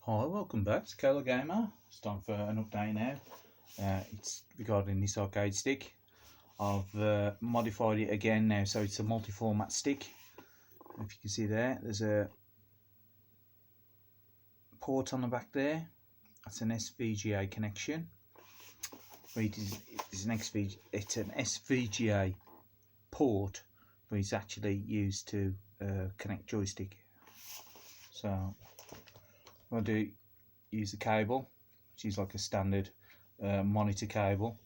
Hi, welcome back to Kayla Gamer. It's time for an update now. It's regarding this arcade stick. I've modified it again now, so it's a multi-format stick. If you can see there's a port on the back there. That's an SVGA connection. It's an SVGA port, but it's actually used to connect joystick. So I'll use the cable, which is like a standard monitor cable,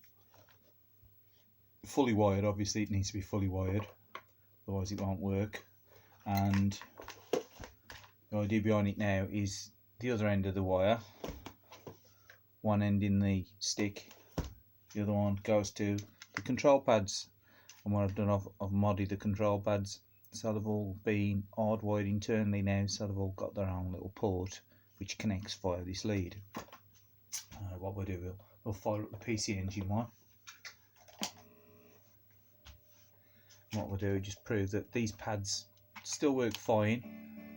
fully wired. Obviously it needs to be fully wired, otherwise it won't work. And the idea behind it now is the other end of the wire, one end in the stick, the other one goes to the control pads. And what I've done, I've modded the control pads so they've all been hardwired internally now, so they've all got their own little port which connects via this lead. What we'll do, we'll fire up the PC Engine one. What we'll do is just prove that these pads still work fine.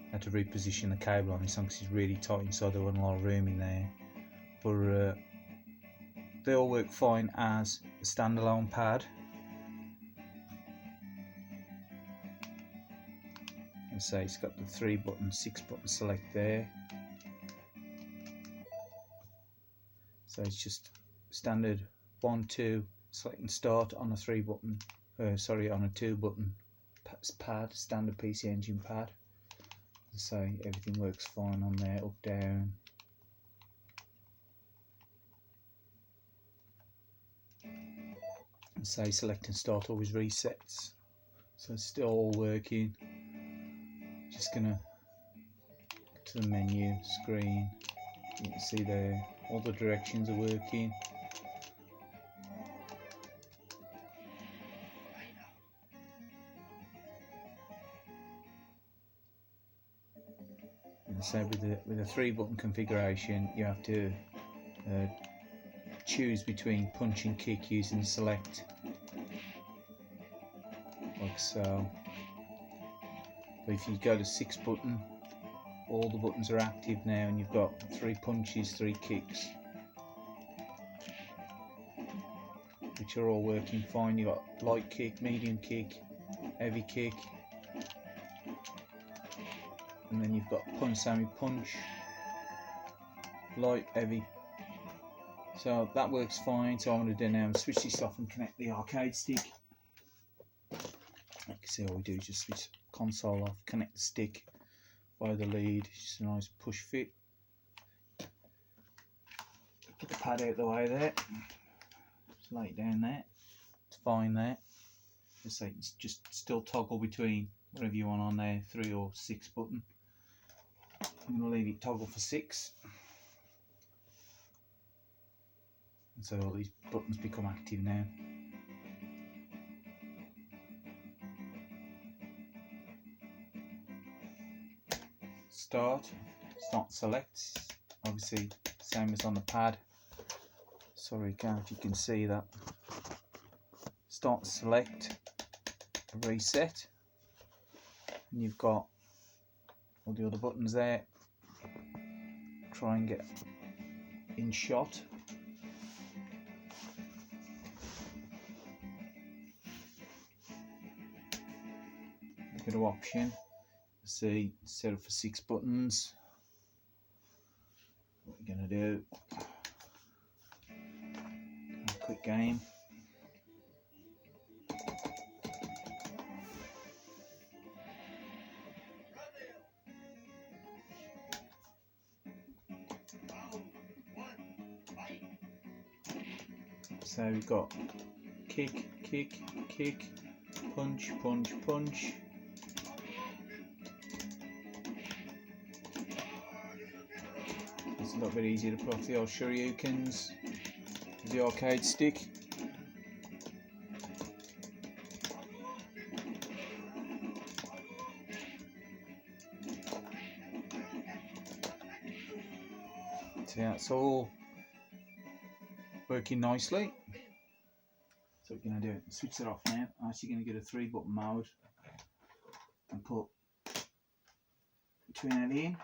I had to reposition the cable on this one because it's really tight inside, there wasn't a lot of room in there. But they all work fine as a standalone pad. And so it's got the 3-button, 6-button select there. So it's just standard 1, 2 select and start on a 3-button, on a 2-button pad, standard PC Engine pad. So everything works fine on there, up, down. And say select and start always resets. So it's still all working. Just gonna go to the menu screen. You can see there all the directions are working. And so with a 3-button configuration, you have to choose between punch and kick using select, like so. But if you go to 6-button, all the buttons are active now, and you've got 3 punches, 3 kicks, which are all working fine. You've got light kick, medium kick, heavy kick, and then you've got punch, semi punch, light, heavy. So that works fine. So I'm going to do now, switch this off and connect the arcade stick. You can see all we do is just switch the console off, connect the stick by the lead. Just a nice push fit. Put the pad out of the way there. Just lay it down there. It's fine there. Just still toggle between whatever you want on there, 3 or 6 button. I'm going to leave it toggle for 6. And so all these buttons become active now. Start select, obviously same as on the pad. Sorry, if you can see that. Start select, reset, and you've got all the other buttons there. Try and get in shot. Go to option. See, set it for 6 buttons. What we're gonna do? Quick game. So we've got kick, kick, kick, punch, punch, punch. It's a little bit easier to put off the old shurikens with the arcade stick. So yeah, it's all working nicely. So we're going to do it. Switch it off now. I'm actually going to get a 3-button mode and put 280 in.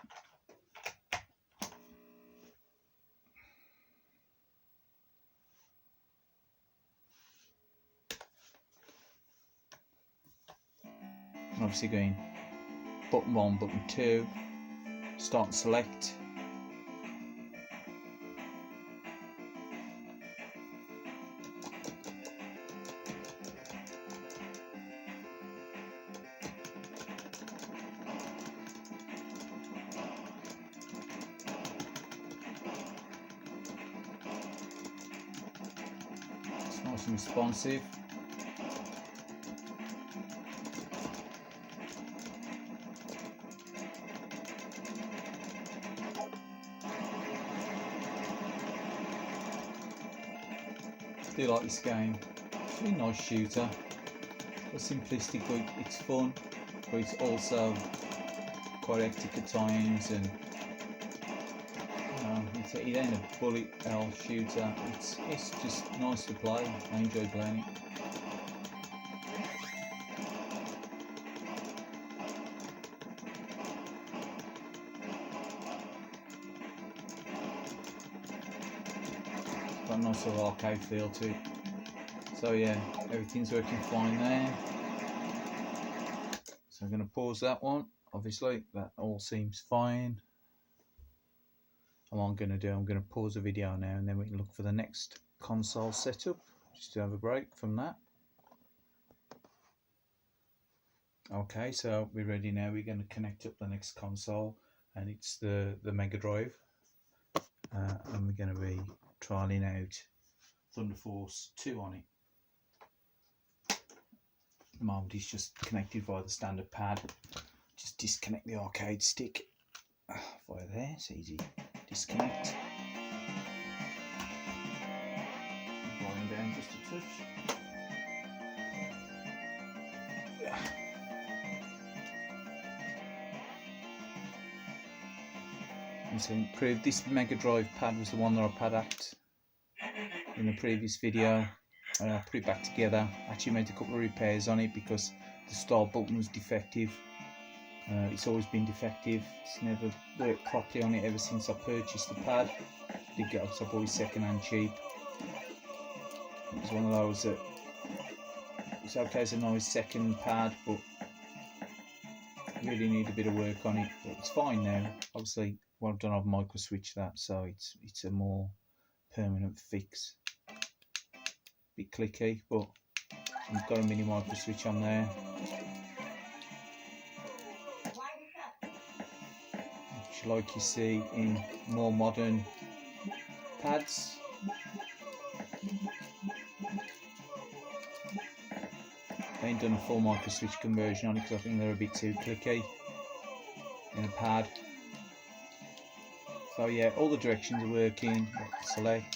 obviously going button 1, button 2, start and select. It's nice and responsive. I do like this game. It's a really nice shooter. It's simplistic, but it's fun. But it's also quite hectic at times, and it ain't a bullet hell shooter. It's just nice to play. I enjoy playing it. Got a nice little arcade feel to it. So yeah, everything's working fine there. So I'm going to pause that one. Obviously, that all seems fine. What I'm going to do, I'm going to pause the video now, and then we can look for the next console setup, just to have a break from that. Okay, so we're ready now. We're going to connect up the next console, and it's the Mega Drive. And we're going to be trialing out Thunder Force 2 on it. At the moment it's just connected via the standard pad. Just disconnect the arcade stick via there, it's easy. Disconnect. Volume down just a touch. And so this Mega Drive pad was the one that I pad-hacked in the previous video. I put it back together. Actually made a couple of repairs on it because the start button was defective. It's always been defective. It's never worked properly on it ever since I purchased the pad. Did get up, so I bought it second hand cheap. It was one of those that it's okay as a nice second pad, but really need a bit of work on it. But it's fine now. Obviously, well, I've done, I've micro switched that, so it's a more permanent fix. Bit clicky, but I've got a mini micro switch on there. Which, like you see in more modern pads. I ain't done a full micro switch conversion on it because I think they're a bit too clicky in a pad. So yeah, all the directions are working. Select.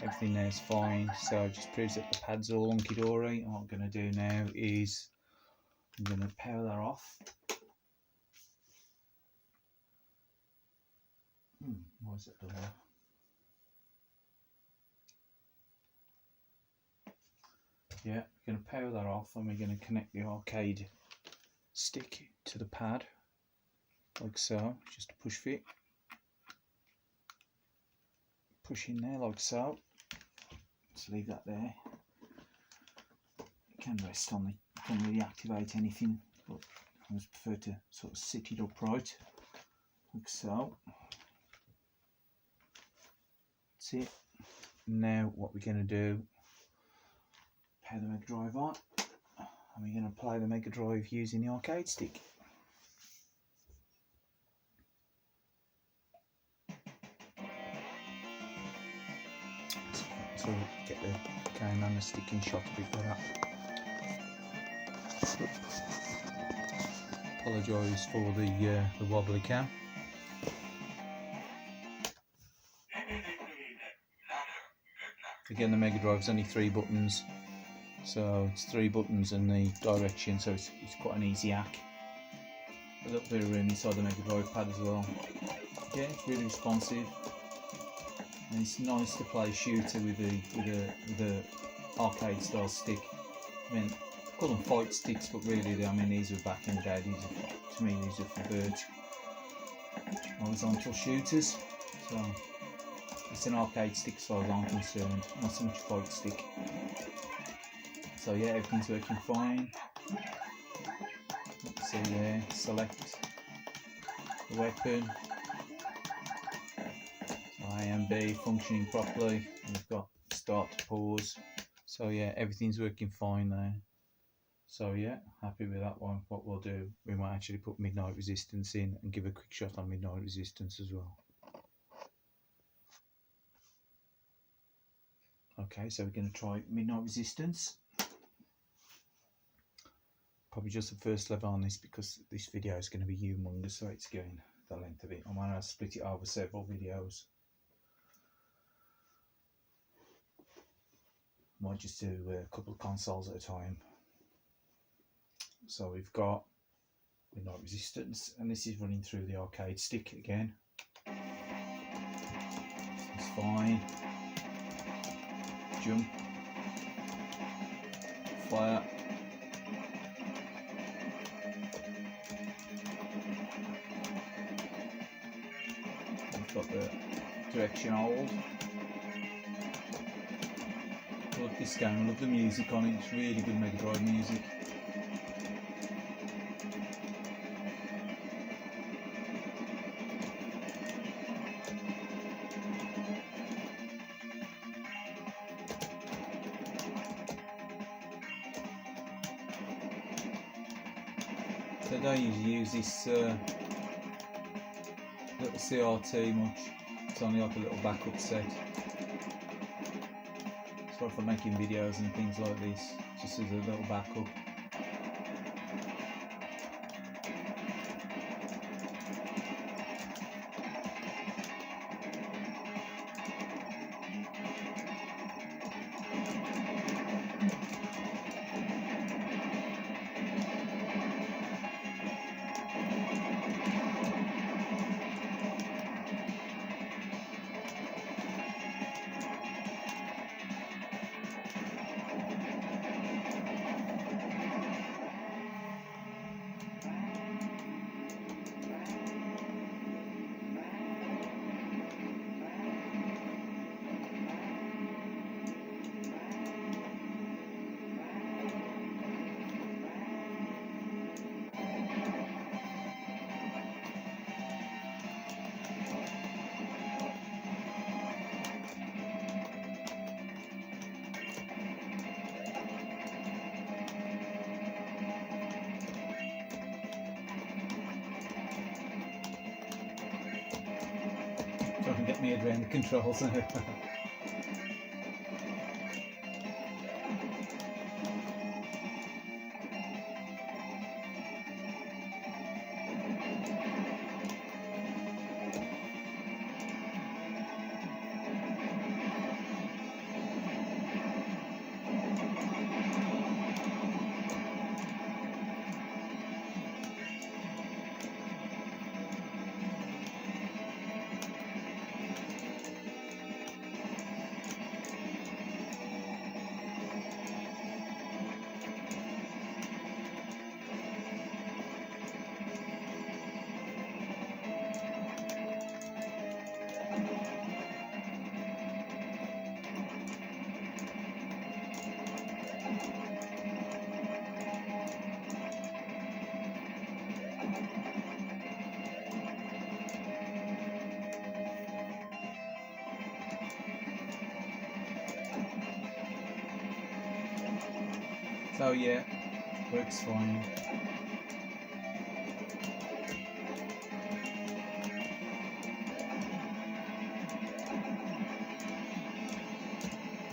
Everything there is fine, so it just proves that the pad's all hunky-dory. And what I'm going to do now is I'm going to power that off. Why is it done there? Yeah, we're going to power that off, and we're going to connect the arcade stick to the pad, like so, just to push fit. Push in there like so. Let's leave that there. You can rest on it, can't really activate anything, but I just prefer to sort of sit it upright, like so. That's it. Now what we're going to do, power the Mega Drive on, and we're going to play the Mega Drive using the arcade stick. So get the game and the sticking shot a bit better. Apologise for the wobbly cam. Again, the Mega Drive's only 3 buttons, so it's 3 buttons and the direction, so it's quite an easy hack. A little bit of room inside the Mega Drive pad as well. Again, it's really responsive. And it's nice to play shooter with the arcade style stick. I mean, I call them fight sticks, but really, these are back in the day. To me, these are for birds. Horizontal shooters. So it's an arcade stick, as far as I'm concerned, not so much fight stick. So yeah, everything's working fine. see there, select the weapon, so A and B functioning properly, and we've got start to pause. So yeah, everything's working fine there. So yeah, happy with that one. What we'll do, we might actually put Midnight Resistance in and give a quick shot on Midnight Resistance as well. Okay, so we're going to try Midnight Resistance. Probably just the first level on this because this video is going to be humongous, so it's going the length of it. I'm going to split it over several videos. Might just do a couple of consoles at a time. So we've got Midnight Resistance, and this is running through the arcade stick again. It's fine. Jump, fire, we've got the direction hold. I love this game, I love the music on it, it's really good Mega Drive music. So I don't usually use this little CRT much, it's only like a little backup set. So for making videos and things like this, just as a little backup. So I can get my head around the controls. So yeah, works fine.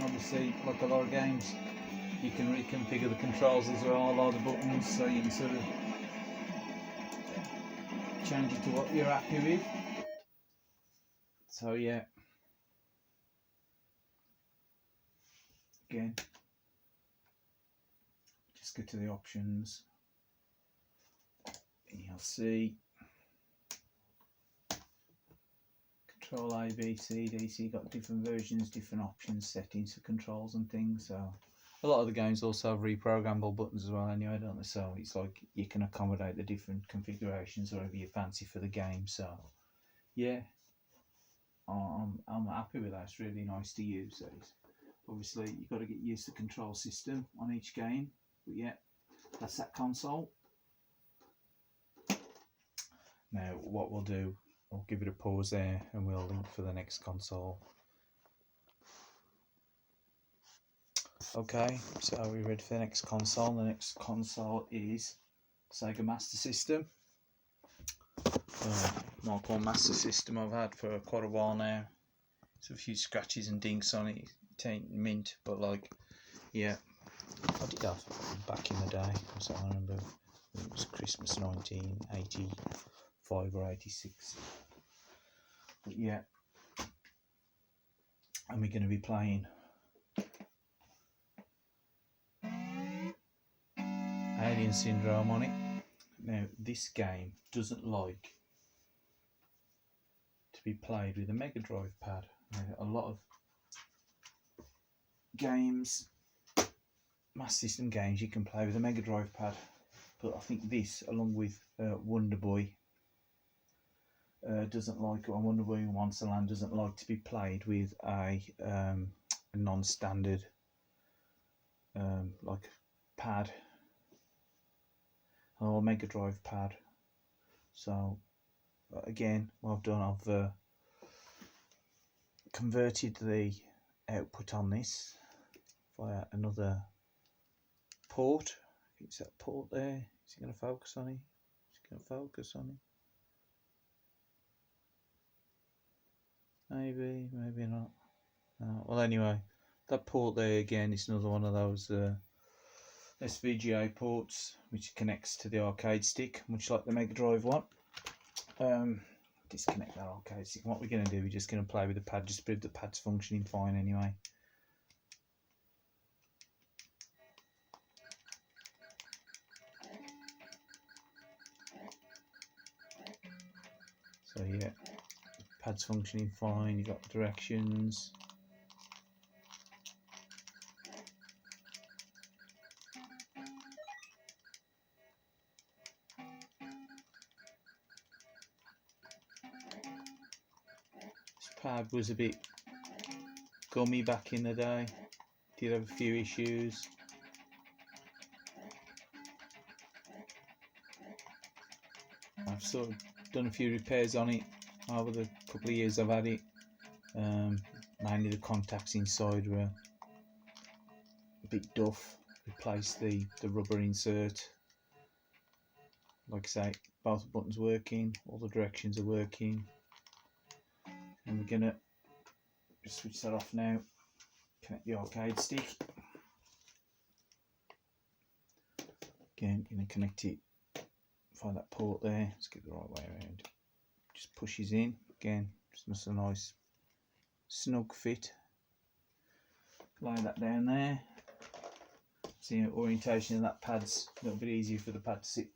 Obviously, like a lot of games, you can reconfigure the controls as well, a lot of the buttons, so you can sort of change it to what you're happy with. So yeah, again, just go to the options, and you'll see control A, B, C, D, C, got different versions, different options, settings for controls and things. So a lot of the games also have reprogrammable buttons as well anyway, don't they? So it's like you can accommodate the different configurations whatever you fancy for the game. So yeah, I'm happy with that. It's really nice to use these. Obviously you've got to get used to the control system on each game, but yeah, that's that console. Now what we'll do, I'll give it a pause there and we'll link for the next console. Okay, so are we ready for the next console? The next console is Sega Master System. Mark 1 Master System I've had for quite a while now. There's a few scratches and dinks on it. It ain't mint, but like, yeah, I did have back in the day. So I remember it was Christmas 1985 or 86. But yeah, and we're going to be playing Alien Syndrome on it. Now this game doesn't like to be played with a Mega Drive pad. Now, a lot of games, Master System games, you can play with a Mega Drive pad, but I think this, along with Wonder Boy, doesn't like, or Wonder Boy in Wonderland doesn't like to be played with a non-standard like pad or Mega Drive pad. So again, what I've done, I've converted the output on this via another port. It's that port there. Is it going to focus on it? Is it going to focus on it? Maybe, maybe not. Well, anyway, that port there again is another one of those SVGA ports which connects to the arcade stick, much like the Mega Drive one. Disconnect that arcade stick. What we're going to do, we're just going to play with the pad, just prove the pad's functioning fine anyway. So yeah, pad's functioning fine. You got directions. This pad was a bit gummy back in the day. Did have a few issues. I've sort of done a few repairs on it over the couple of years I've had it. Mainly the contacts inside were a bit duff. Replaced the rubber insert. Like I say, both buttons working, all the directions are working. And we're gonna just switch that off now. Connect the arcade stick. Again, gonna connect it. Find that port there. Let's get the right way around. Just pushes in. Again, just a nice snug fit. Lay that down there. See, the orientation of that pad's a little bit easier for the pad to sit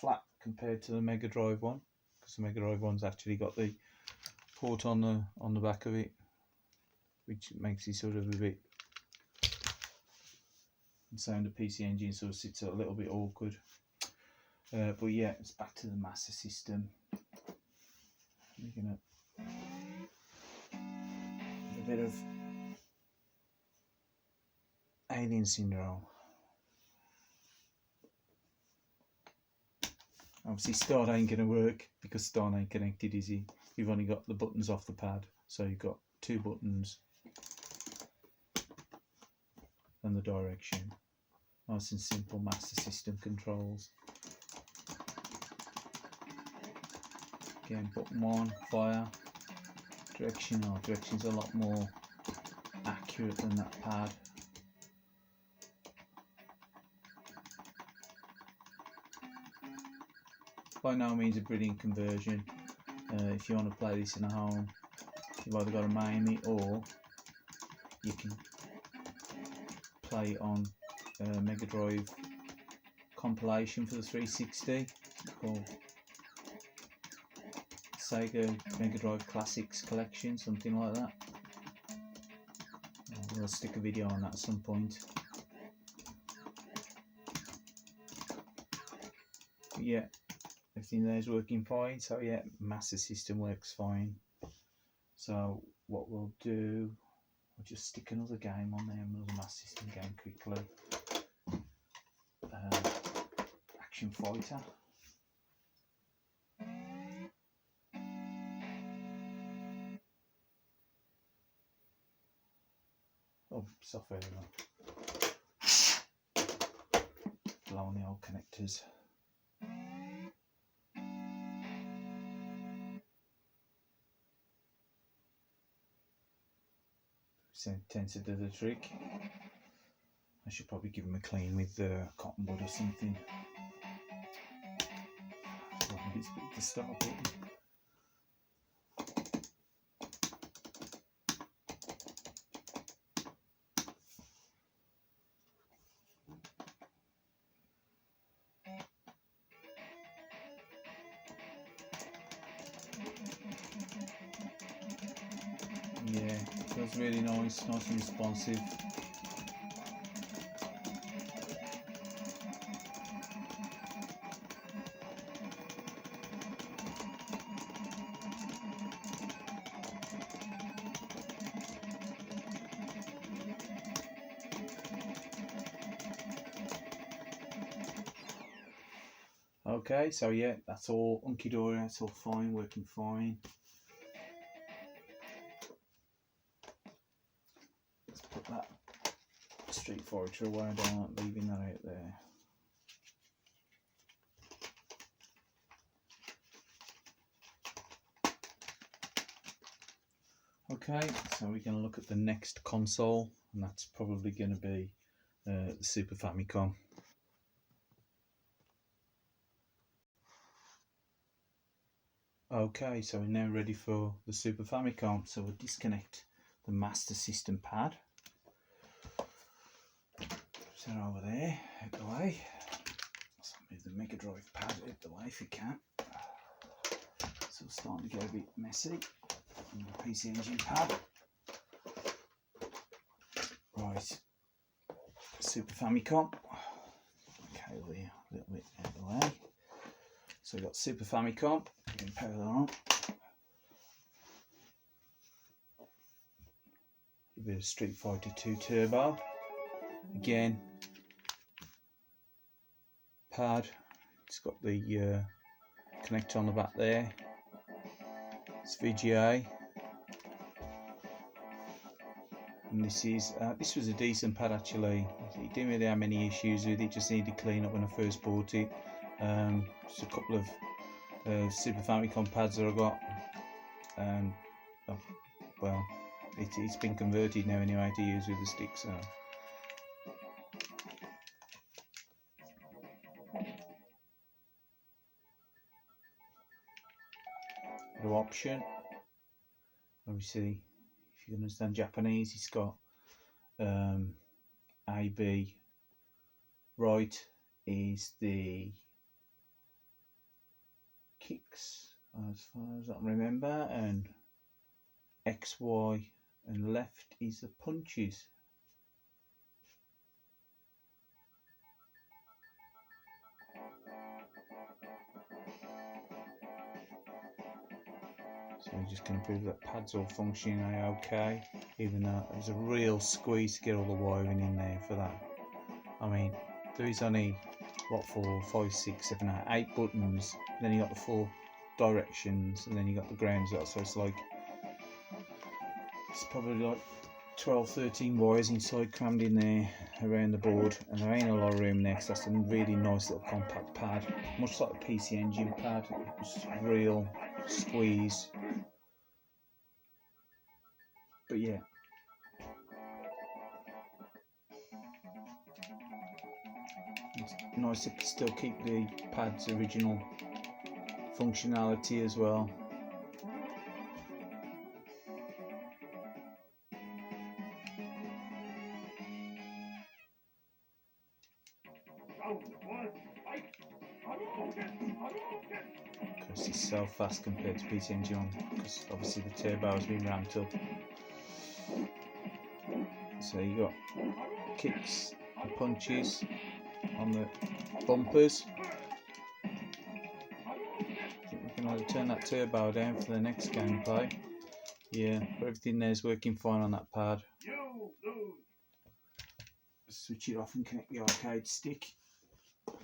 flat compared to the Mega Drive one, because the Mega Drive one's actually got the port on the back of it, which makes it sort of a bit. And so the PC Engine sort of sits a little bit awkward. But yeah, it's back to the Master System. We're gonna a bit of Alien Syndrome. Obviously start ain't going to work because start ain't connected, is he? You've only got the buttons off the pad, so you've got two buttons and the direction. Nice and simple Master System controls. Again, button 1, fire. Direction, direction's a lot more accurate than that pad. By no means a brilliant conversion. If you want to play this in a home, you've either got to MAME it, or you can play it on Mega Drive compilation for the 360. It's called Sega Mega Drive Classics Collection, something like that. We'll stick a video on that at some point. But yeah, everything there is working fine. So yeah, Master System works fine. So what we'll do, we'll just stick another game on there, another Master System game quickly. Action Fighter. software blow on the old connectors. So it tends to do the trick. I should probably give them a clean with cotton bud or something. So I think it's the start button. Yeah, it feels really nice and responsive. Okay, so yeah, that's all hunky dory, that's all fine, working fine. Let's put that Street Fighter away, I don't like leaving that out there. Okay, so we're going to look at the next console, and that's probably going to be the Super Famicom. Okay, so we're now ready for the Super Famicom. So we'll disconnect the Master System pad. Set it over there, out the way. So move the Mega Drive pad out the way if you can. So it's starting to get a bit messy. And the PC Engine pad. Right, Super Famicom. Okay, a little bit out of the way. So we've got Super Famicom. You can power that on. A bit of Street Fighter 2 Turbo. Again, pad. It's got the connector on the back there. It's VGA. And this was a decent pad actually. It didn't really have many issues with it. Just needed clean up when I first bought it. Just a couple of Super Famicom pads that I got. Well, it's been converted now anyway to use with the stick. So. The option. Obviously, if you can understand Japanese, it's got A, B. Right is the kicks, as far as I can remember, and X, Y, and left is the punches. So we're just going to prove that pad's all functioning okay, even though there's a real squeeze to get all the wiring in there for that. I mean, there is only, what, 4, 5, 6, 7, 8 buttons, then you got the 4 directions, and then you got the grounds out, so it's probably like 12, 13 wires inside crammed in there around the board, and there ain't a lot of room there, because that's a really nice little compact pad, much like the PC Engine pad. It's real squeeze, but yeah. It's nice to still keep the pad's original functionality as well. Because it's so fast compared to PC Engine, because obviously the turbo has been ramped up. So you got kicks and punches on the bumpers. I think we can either turn that turbo down for the next gameplay. Yeah, but everything there is working fine on that pad. Switch it off and connect the arcade stick. What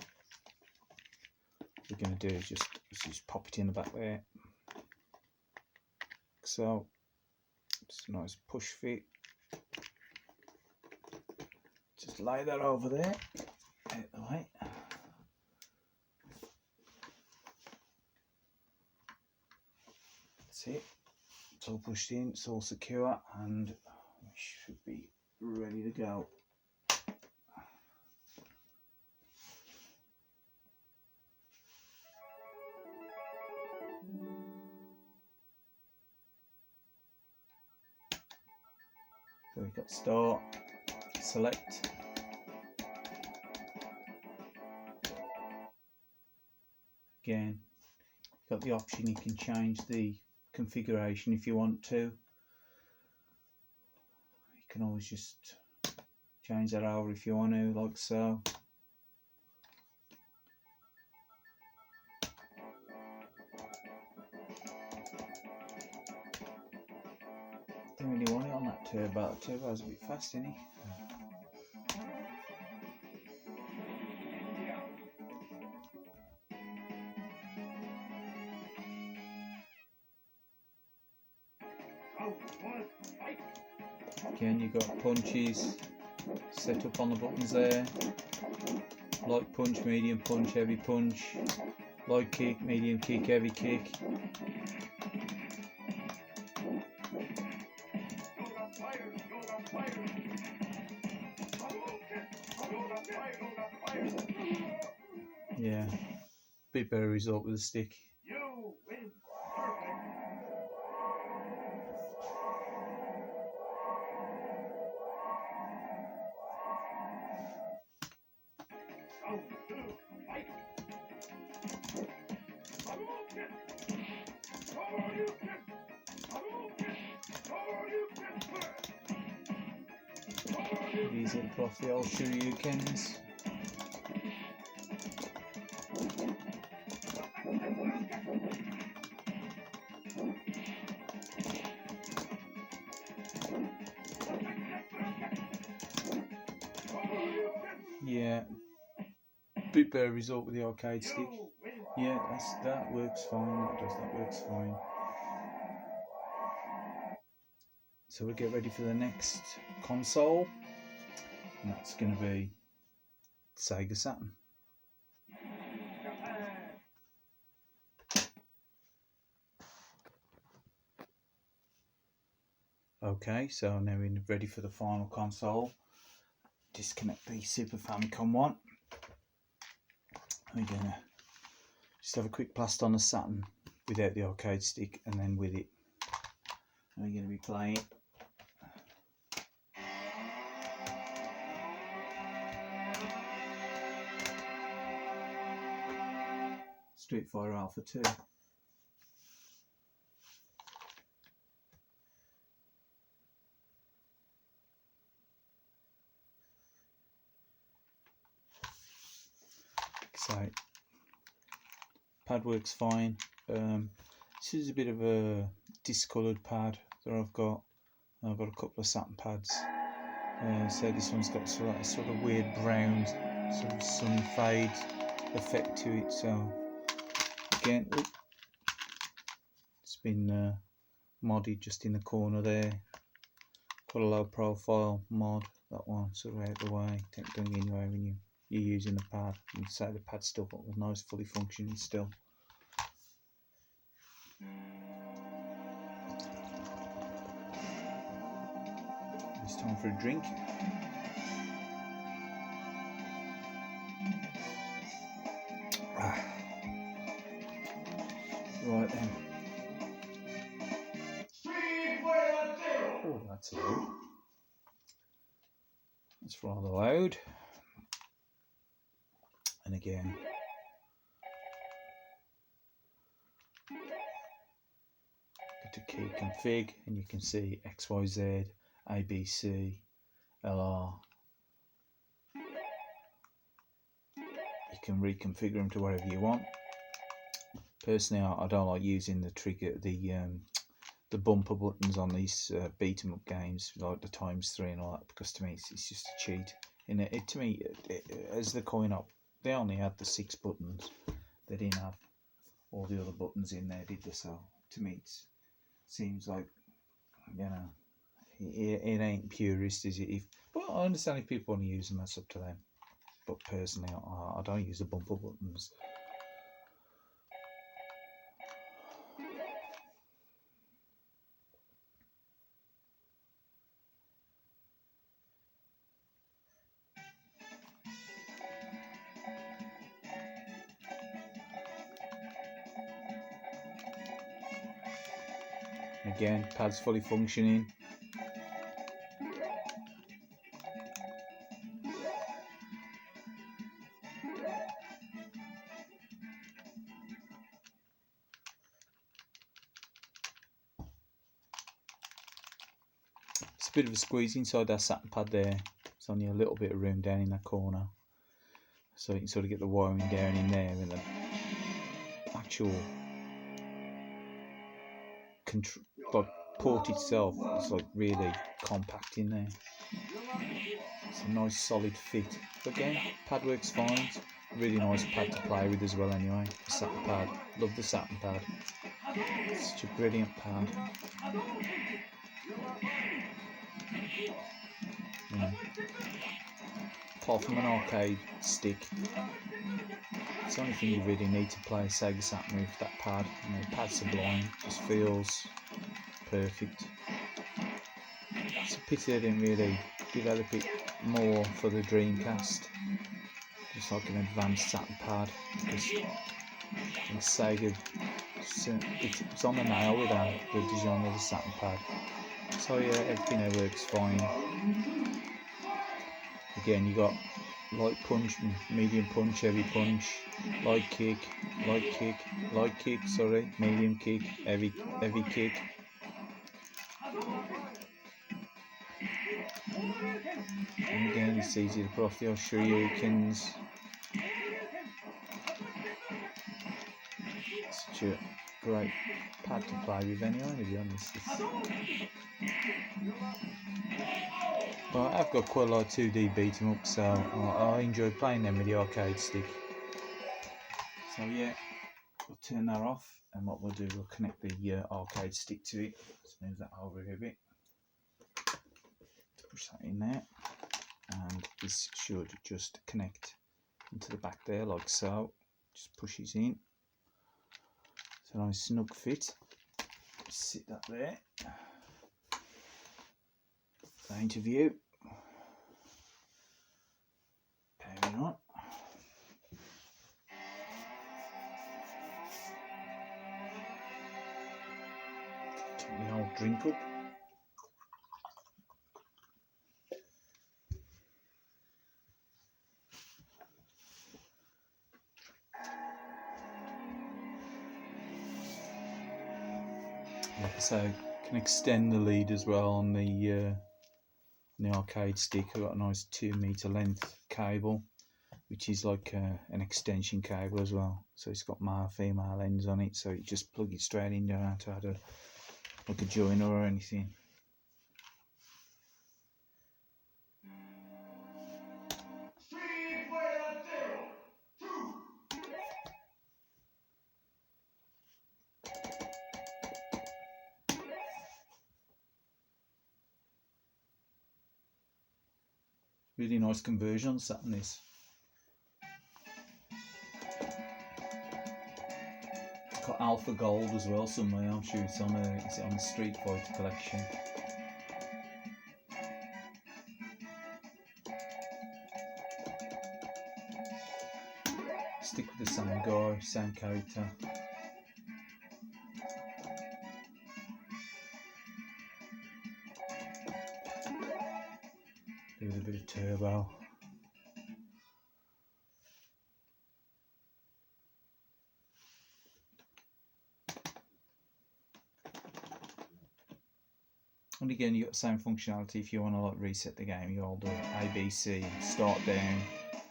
we're going to do is just pop it in the back there. So it's a nice push fit. Just lay that over there, out the way. That's it. It's all pushed in, it's all secure, and we should be ready to go. So we've got start, select, again, you've got the option, you can change the configuration if you want to. You can always just change that over if you want to, like so. Don't really want it on that turbo. The turbo's a bit fast, isn't it? Again, you've got punches set up on the buttons there. Light punch, medium punch, heavy punch. Light kick, medium kick, heavy kick. Yeah, bit better result with the stick. Easy to pull off the old Shoryukens. Yeah, bit better result with the arcade stick. Yeah, that works fine. That works fine. So we'll get ready for the next console, and that's going to be Sega Saturn. Okay, so now we're ready for the final console. Disconnect the Super Famicom one. We're gonna just have a quick blast on the Saturn without the arcade stick, and then with it. We're going to be playing Street Fighter Alpha 2. So pad works fine. This is a bit of a discoloured pad that I've got. I've got a couple of Saturn pads. So this one's got sort of weird brown, sort of sun fade effect to it. So again, it's been modded just in the corner there. Quite a low profile mod, that one, sort of out the way. Don't go anywhere when you're using the pad. You can say the pad's still got a nice fully functioning still. It's time for a drink. Right then. Oh, that's loud. That's rather loud. And again, go to key config, and you can see XYZ, ABC, LR. You can reconfigure them to whatever you want. Personally, I don't like using the trigger, the bumper buttons on these beat 'em up games like the ×3 and all that, because to me it's just a cheat. And to me, as they're coming up, they only had the 6 buttons. They didn't have all the other buttons in there, did they? So to me, it seems like, you know, it ain't purist, is it? But I understand if people want to use them, that's up to them. But personally, I don't use the bumper buttons. Again, pad's fully functioning. It's a bit of a squeeze inside that satin pad there. There's only a little bit of room down in that corner, so you can sort of get the wiring down in there, and the actual like port itself is like really compact in there. It's a nice solid fit. But again, pad works fine. Really nice pad to play with as well anyway. The satin pad. Love the satin pad. It's such a brilliant pad. Apart from an arcade stick, it's the only thing you really need to play Sega Saturn with, that pad. The pad's sublime, just feels perfect. It's a pity they didn't really develop it more for the Dreamcast, just like an advanced Saturn pad, because Sega, it's on the nail with that, the design of the Saturn pad. So yeah, everything there works fine. Again, you got light punch, medium punch, heavy punch, light kick, sorry, medium kick, heavy kick. And again, it's easy to put off the shurikens. Such a great pad to play with anyway, to be honest. But I've got quite a lot of 2D beat 'em up, so I enjoy playing them with the arcade stick. So yeah, we'll turn that off, and what we'll do, we'll connect the arcade stick to it. Let's move that over a bit. Push that in there, and this should just connect into the back there like so. Just pushes in. It's a nice snug fit. Sit that there. That into view. Powering on. Take the old drink up. Like I say, can extend the lead as well on the arcade stick. I've got a nice 2 meter length cable, which is like an extension cable as well. So it's got male female ends on it, so you just plug it straight in. You don't have to add like a joiner or anything. Really nice conversion on Saturn this. It's got Alpha Gold as well somewhere. I'm sure it's on the Street Fighter collection. Stick with the same guy, same character. Do with a bit of turbo. And again, you got the same functionality if you want to like reset the game. You hold the ABC, start down,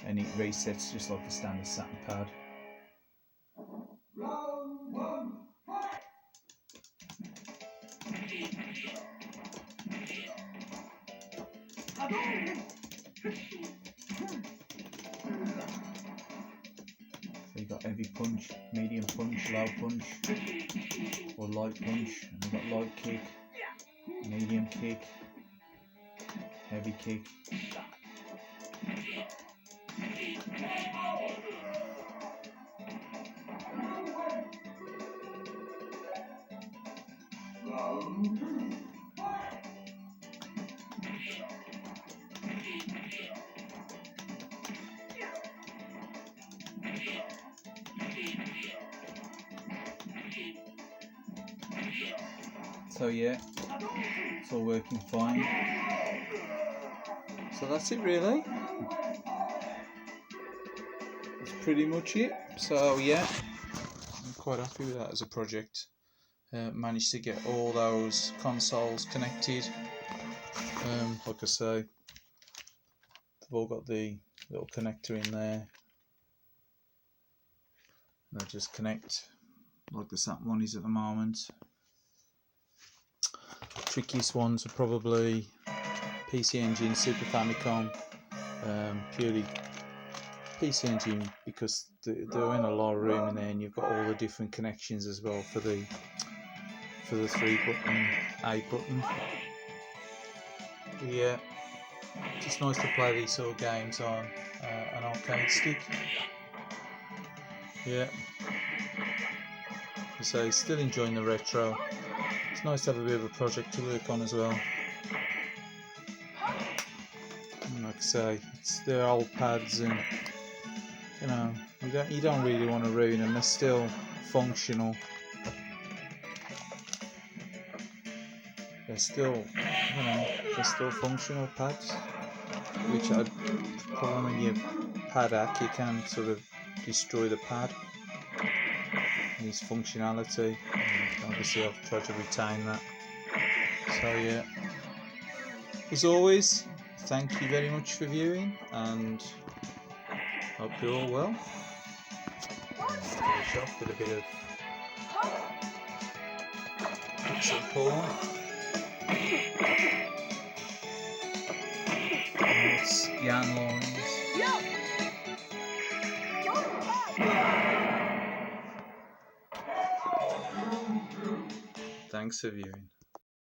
and it resets just like the standard Saturn pad. So you got heavy punch, medium punch, low punch, or light punch. And you've got light kick, medium kick, Heavy kick. So yeah, it's all working fine. So that's it really. That's pretty much it. So yeah, I'm quite happy with that as a project. Managed to get all those consoles connected. Like I say, they've all got the little connector in there. They'll just connect like the SAT one is at the moment. Trickiest ones are probably PC Engine, Super Famicom, purely PC Engine because they're in a lot of room in there, and you've got all the different connections as well for the 3-button, 8-button. Yeah, just nice to play these sort of games on an arcade stick. Yeah, so still enjoying the retro. It's nice to have a bit of a project to work on as well. And like I say, they're old pads, and you know you don't really want to ruin them. They're still functional. They're still functional pads. Which problem when you pad hack, you can sort of destroy the pad. It needs functionality. And obviously, I've tried to retain that. So yeah. As always, thank you very much for viewing, and hope you're all well. Finish off with a bit of pixel porn. It's Jan Lawrence. Thanks for viewing.